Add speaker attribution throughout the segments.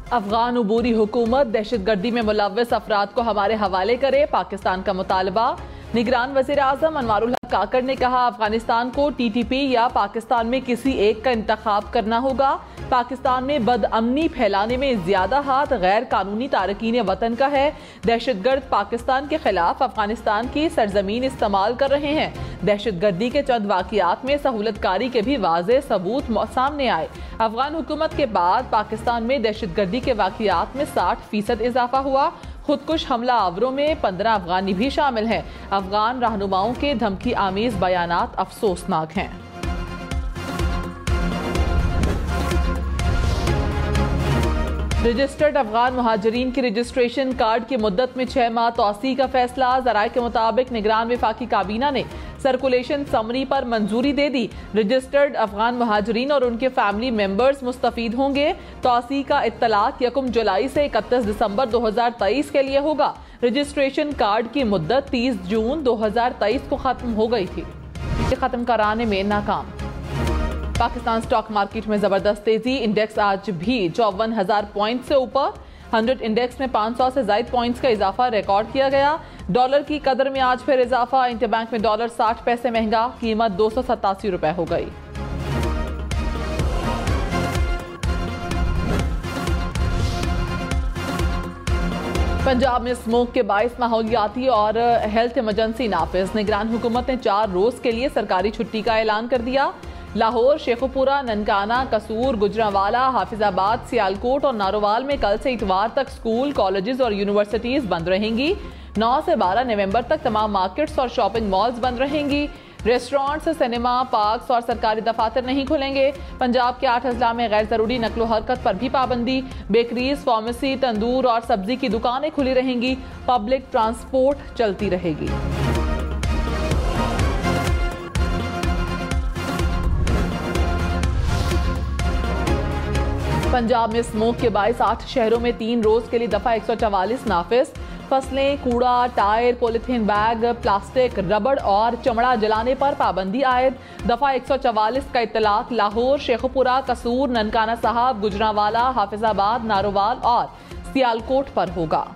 Speaker 1: अफगान उबूरी हुकूमत दहशतगर्दी में मुलव्वस अफराद को हमारे हवाले करे, पाकिस्तान का मुतालबा। निगरान वज़ीर आज़म अनवारुल हक काकड़ ने कहा, अफगानिस्तान को TTP या पाकिस्तान में किसी एक का इंतखाब करना होगा। पाकिस्तान में बदअमनी फैलाने में ज्यादा हाथ गैर कानूनी तारकीन वतन का है। दहशतगर्द पाकिस्तान के खिलाफ अफगानिस्तान की सरजमीन इस्तेमाल कर रहे हैं। दहशतगर्दी के चंद वाकियात में सहूलतकारी के भी वाज़ेह सबूत सामने आए। अफगान हुकूमत के बाद पाकिस्तान में दहशतगर्दी के वाकियात में 60% इजाफा हुआ। खुदकुश हमला आवरों में 15 अफगानी भी शामिल हैं। अफगान रहनुमाओं के धमकी आमीज बयानात अफसोसनाक हैं। रजिस्टर्ड अफगान मुहाजिरीन की रजिस्ट्रेशन कार्ड की मुद्दत में 6 माह तोसी का फैसला। ज़राए के मुताबिक निगरान वफाकी काबीना ने सर्कुलेशन समरी पर मंजूरी दे दी। रजिस्टर्ड अफगान मुहाजिरीन और उनके फैमिली मेंबर्स मुस्तफीद होंगे। तोसी का इत्तलाक 1 जुलाई से 31 दिसंबर 2023 के लिए होगा। रजिस्ट्रेशन कार्ड की मुद्दत 30 जून 2023 को खत्म हो गई थी। खत्म कराने में नाकाम। पाकिस्तान स्टॉक मार्केट में जबरदस्त तेजी। इंडेक्स आज भी 54,000 पॉइंट से ऊपर। 100 इंडेक्स में 500 से ज्यादा पॉइंट्स का इजाफा रिकॉर्ड किया गया। डॉलर की कदर में आज फिर इजाफा। इंटरबैंक में डॉलर 60 पैसे महंगा, कीमत 287 रुपए हो गई। पंजाब में स्मोक के बाइस माहौलियाती और हेल्थ इमरजेंसी नाफिज। निगरान हुकूमत ने 4 रोज के लिए सरकारी छुट्टी का ऐलान कर दिया। लाहौर, शेखुपुरा, ननकाना, कसूर, गुजरांवाला, हाफिजाबाद, सियालकोट और नारोवाल में कल से इतवार तक स्कूल, कॉलेजेस और यूनिवर्सिटीज बंद रहेंगी। 9 से 12 नवंबर तक तमाम मार्केट्स और शॉपिंग मॉल्स बंद रहेंगी। रेस्टोरेंट्स, सिनेमा, पार्क्स और सरकारी दफातर नहीं खुलेंगे। पंजाब के 8 अजला में गैर जरूरी नकलो हरकत पर भी पाबंदी। बेकरीज, फार्मेसी, तंदूर और सब्जी की दुकानें खुली रहेंगी। पब्लिक ट्रांसपोर्ट चलती रहेगी। पंजाब में स्मोक के बाइस 8 शहरों में 3 रोज के लिए दफा 144 नाफिज। फसलें, कूड़ा, टायर, पॉलिथीन बैग, प्लास्टिक, रबड़ और चमड़ा जलाने पर पाबंदी आयद। दफा 144 का इत्तलाक लाहौर, शेखुपुरा, कसूर, ननकाना साहब, गुजरांवाला, हाफिजाबाद, नारोवाल और सियालकोट पर होगा।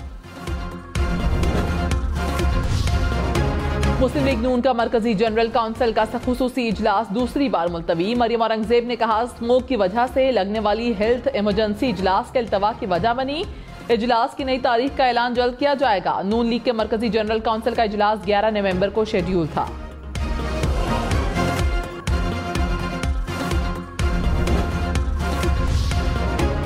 Speaker 1: मुस्लिम लीग नून का मरकजी जनरल काउंसिल का खुसूसी इजलास दूसरी बार मुलतवी। मरियम औरंगजेब ने कहा, स्मोक की वजह से लगने वाली हेल्थ इमरजेंसी इजलास के इल्तवा की वजह बनी। इजलास की नई तारीख का ऐलान जल्द किया जाएगा। नून लीग के मरकजी जनरल काउंसिल का इजलास 11 नवंबर को शेड्यूल था।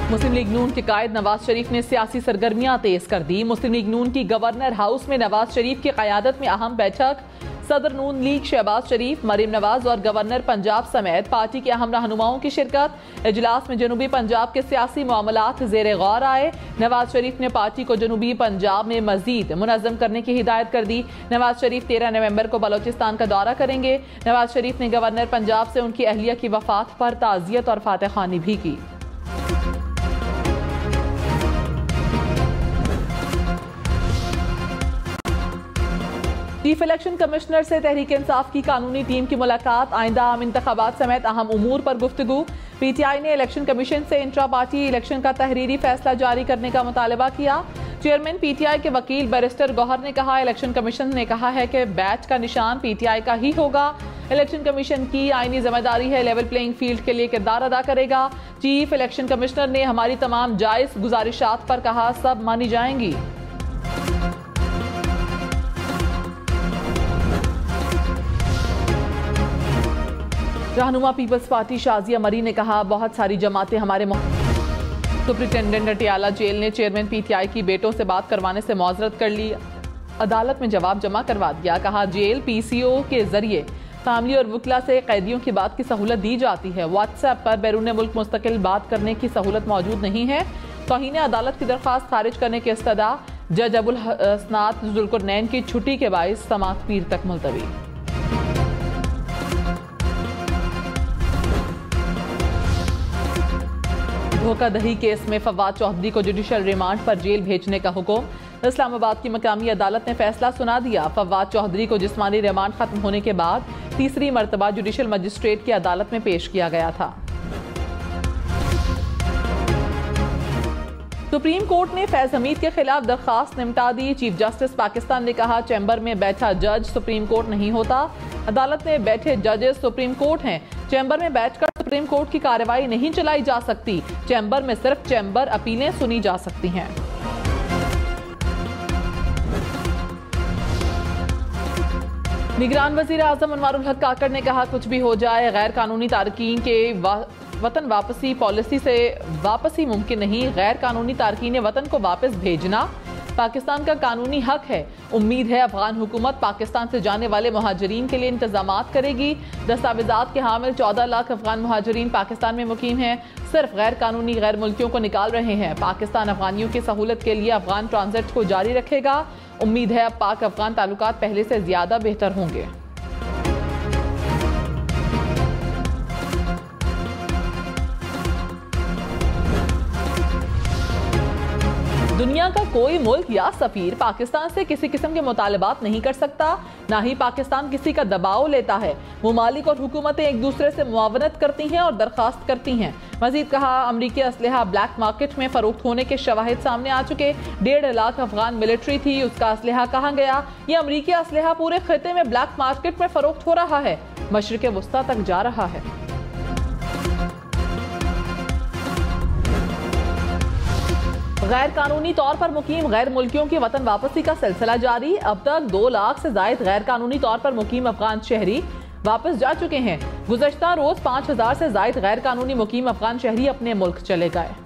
Speaker 1: मुस्लिम लीग नून के कायद नवाज शरीफ ने सियासी सरगर्मियां तेज कर दी। मुस्लिम लीग नून की गवर्नर हाउस में नवाज शरीफ की क़यादत में अहम बैठक। सदर नून लीग शहबाज शरीफ, मरीम नवाज और गवर्नर पंजाब समेत पार्टी के अहम रहनुमाओं की शिरकत। इजलास में जनूबी पंजाब के सियासी मामलात ज़ेरे गौर आए। नवाज शरीफ ने पार्टी को जनूबी पंजाब में मजीद मुनज़्ज़म करने की हिदायत कर दी। नवाज शरीफ 13 नवंबर को बलोचिस्तान का दौरा करेंगे। नवाज शरीफ ने गवर्नर पंजाब से उनकी अहलिया की वफात पर ताज़ियत और फातह खानी भी की। चीफ इलेक्शन कमिश्नर से तहरीक इंसाफ की कानूनी टीम की मुलाकात। आइंदा आम इंतखाबात समेत अहम उमूर पर गुफ्तगू। PTI ने इलेक्शन कमीशन से इंट्रा पार्टी इलेक्शन का तहरीरी फैसला जारी करने का मुतालबा किया। चेयरमैन PTI के वकील बैरिस्टर गौहर ने कहा, इलेक्शन कमीशन ने कहा है कि बैच का निशान PTI का ही होगा। इलेक्शन कमीशन की आईनी जिम्मेदारी है लेवल प्लेइंग फील्ड के लिए किरदार अदा करेगा। चीफ इलेक्शन कमिश्नर ने हमारी तमाम जायज गुजारिशात पर कहा, सब मानी जाएंगी। रहनुमा पीपल्स पार्टी शाजिया मरी ने कहा, बहुत सारी जमातें हमारे सुप्रिंटेंडेंट अटियाला जेल ने चेयरमैन PTI की बेटों से बात करवाने से मौजरत कर ली। अदालत में जवाब जमा करवा दिया। कहा, जेल PCO के जरिए फैमिली और वकला से कैदियों की बात की सहूलत दी जाती है। व्हाट्सएप पर बैरून मुल्क मुस्तकिल बात करने की सहूलत मौजूद नहीं है। तौहीन अदालत की दरख्वास्त खारिज करने की इस्तदा। जज अबुल हसनात जुल्कुरनैन की छुट्टी के बाइस समात पीर तक मुलतवी। धोखाधड़ी केस में फवाद चौधरी को जुडिशल रिमांड पर जेल भेजने का हुक्म। इस्लामाबाद की मकामी अदालत ने फैसला सुना दिया। फवाद चौधरी को जिस्मानी रिमांड खत्म होने के बाद तीसरी मरतबा जुडिशल मजिस्ट्रेट की अदालत में पेश किया गया था। सुप्रीम कोर्ट ने फैज हमीद के खिलाफ दरखास्त निपटा दी। चीफ जस्टिस पाकिस्तान ने कहा, चैम्बर में बैठा जज सुप्रीम कोर्ट नहीं होता। अदालत में बैठे जजेस सुप्रीम कोर्ट हैं। चैम्बर में बैठकर सुप्रीम कोर्ट की कार्रवाई नहीं चलाई जा सकती। चैम्बर में सिर्फ चैम्बर अपीलें सुनी जा सकती हैं। निगरान वजीर आजम अनवारुल हक काकड़ ने कहा, कुछ भी हो जाए गैर कानूनी तारकीन के वतन वापसी पॉलिसी से वापसी मुमकिन नहीं। गैर कानूनी तारकीन वतन को वापस भेजना पाकिस्तान का कानूनी हक है। उम्मीद है अफगान हुकूमत पाकिस्तान से जाने वाले मुहाजिरीन के लिए इंतजामात करेगी। दस्तावेजात के हामिल 14 लाख अफगान मुहाजिरीन पाकिस्तान में मुकीम हैं। सिर्फ गैर कानूनी गैर मुल्कियों को निकाल रहे हैं। पाकिस्तान अफगानियों की सहूलत के लिए अफगान ट्रांजिट को जारी रखेगा। उम्मीद है अब पाक अफगान ताल्लुकात पहले से ज्यादा बेहतर होंगे। दुनिया का कोई मुल्क या सफीर पाकिस्तान से किसी किस्म के मुतालबात नहीं कर सकता, ना ही पाकिस्तान किसी का दबाव लेता है। मुमालिक और हुकूमतें एक दूसरे से मुआवनत करती हैं और दरखास्त करती हैं। मजीद कहा, अमरीकी असलहा ब्लैक मार्केट में फरोख्त होने के शवाहिद सामने आ चुके। 1.5 लाख अफगान मिलिट्री थी, उसका असलहा कहाँ गया? ये अमरीकी असलहा पूरे खिते में ब्लैक मार्केट में फरोख्त हो रहा है, मशरिक़ वस्ता तक जा रहा है। गैर कानूनी तौर पर मुकीम गैर मुल्कियों की वतन वापसी का सिलसिला जारी। अब तक 2 लाख से जायद गैर कानूनी तौर पर मुकीम अफगान शहरी वापस जा चुके हैं। गुज़श्ता रोज 5000 से जायद गैर कानूनी मुकीम अफगान शहरी अपने मुल्क चले गए।